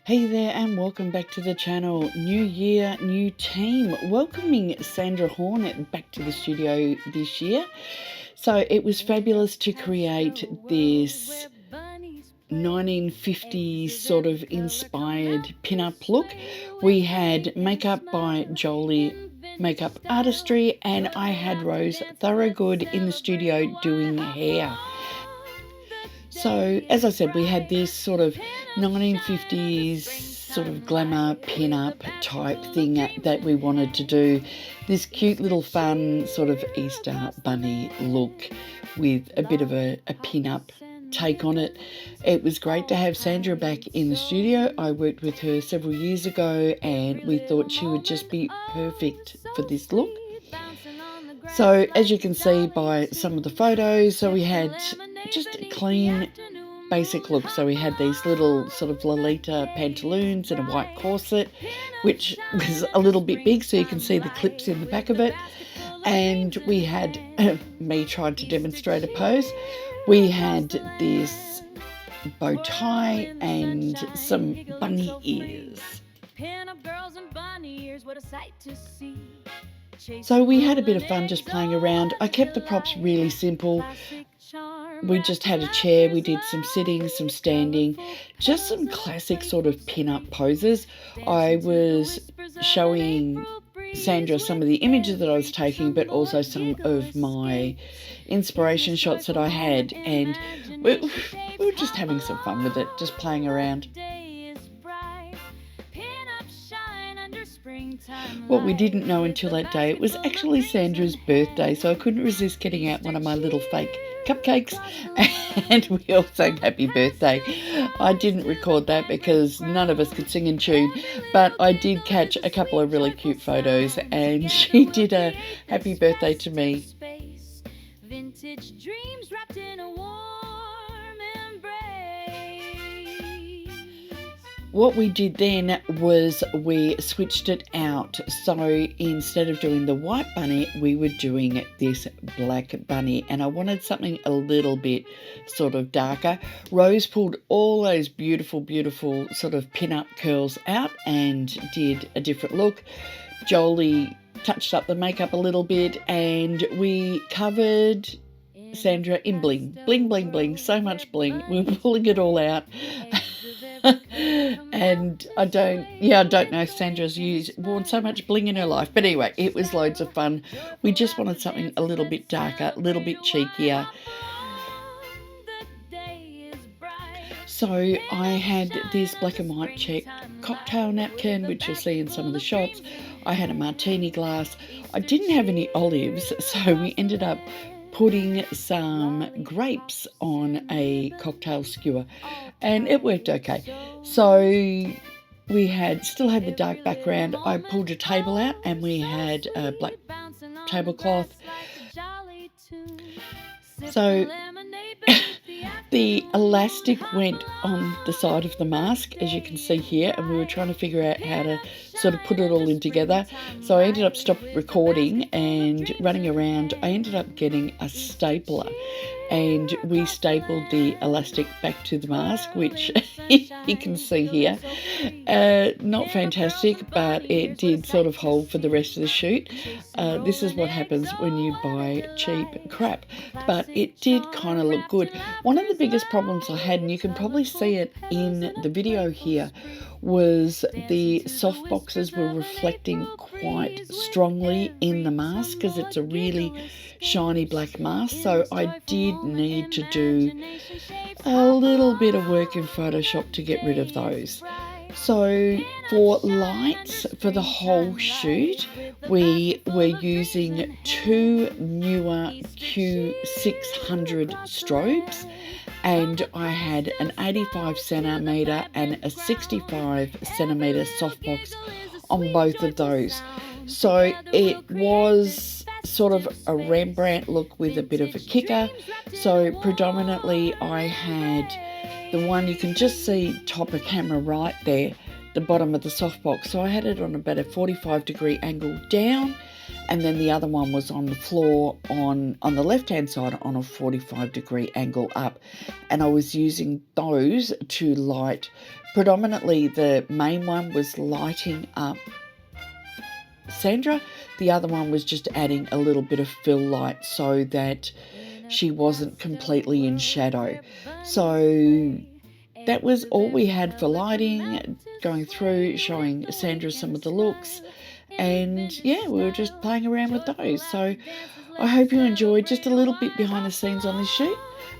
Hey there and welcome back to the channel. New year, new team. Welcoming Sandra Horn back to the studio this year. So it was fabulous to create this 1950s sort of inspired pin-up look. We had makeup by Jolie Makeup Artistry and I had Rose Thorogood in the studio doing hair. So, as I said, we had this sort of 1950s sort of glamour pin-up type thing that we wanted to do. This cute little fun sort of Easter bunny look with a bit of a pin-up take on it. It was great to have Sandra back in the studio. I worked with her several years ago and we thought she would just be perfect for this look. So as you can see by some of the photos, so we had just a clean basic look. So we had these little sort of Lolita pantaloons and a white corset, which was a little bit big so you can see the clips in the back of it. And we had me trying to demonstrate a pose. We had this bow tie and some bunny ears. So we had a bit of fun just playing around. I kept the props really simple. We just had a chair, we did some sitting, some standing, just some classic sort of pin-up poses. I was showing Sandra some of the images that I was taking, but also some of my inspiration shots that I had, and we were just having some fun with it, just playing around. What we didn't know until that day, it was actually Sandra's birthday, so I couldn't resist getting out one of my little fake cupcakes and we all sang happy birthday. I didn't record that because none of us could sing in tune, but I did catch a couple of really cute photos and she did a happy birthday to me. Vintage dreams wrapped in a warm embrace. What we did then was we switched it out. So instead of doing the white bunny, we were doing this black bunny. And I wanted something a little bit sort of darker. Rose pulled all those beautiful, beautiful sort of pin-up curls out and did a different look. Jolie touched up the makeup a little bit and we covered Sandra in bling. Bling, bling, bling. So much bling. We were pulling it all out. And I don't know if Sandra's worn so much bling in her life, but anyway, it was loads of fun. We just wanted something a little bit darker, a little bit cheekier. So I had this black and white check cocktail napkin, which you'll see in some of the shots. I had a martini glass. I didn't have any olives, so we ended up putting some grapes on a cocktail skewer and it worked okay. So we still had the dark background. I pulled a table out and we had a black tablecloth. So the elastic went on the side of the mask, as you can see here, and we were trying to figure out how to sort of put it all in together. So I ended up stopping recording and running around. I ended up getting a stapler and we stapled the elastic back to the mask, which you can see here. Not fantastic, but it did sort of hold for the rest of the shoot. This is what happens when you buy cheap crap, but it did kind of look good. One of the biggest problems I had, and you can probably see it in the video here, was the soft boxes were reflecting quite strongly in the mask because it's a really shiny black mask. So I did need to do a little bit of work in Photoshop to get rid of those. So for lights for the whole shoot, we were using two newer Q600 strobes, and I had an 85 centimetre and a 65 centimetre softbox on both of those. So it was sort of a Rembrandt look with a bit of a kicker. So predominantly I had the one you can just see top of camera right there, the bottom of the softbox. So I had it on about a 45-degree angle down and then the other one was on the floor on the left-hand side on a 45-degree angle up. And I was using those to light. Predominantly the main one was lighting up Sandra. The other one was just adding a little bit of fill light so that she wasn't completely in shadow. So that was all we had for lighting, going through, showing Sandra some of the looks. And yeah, we were just playing around with those. So I hope you enjoyed just a little bit behind the scenes on this shoot.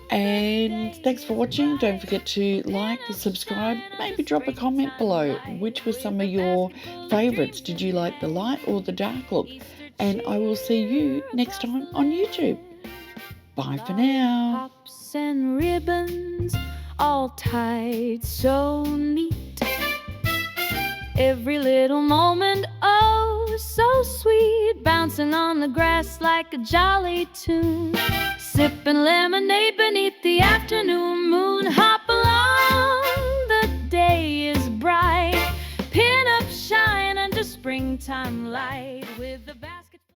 And thanks for watching. Don't forget to like, subscribe, maybe drop a comment below. Which were some of your favourites? Did you like the light or the dark look? And I will see you next time on YouTube. Bye for now. Pops and ribbons all tied so neat. Every little moment, oh, so sweet. Bouncing on the grass like a jolly tune. Sipping lemonade beneath the afternoon moon. Hop along, the day is bright. Pinup shine under springtime light with the basket.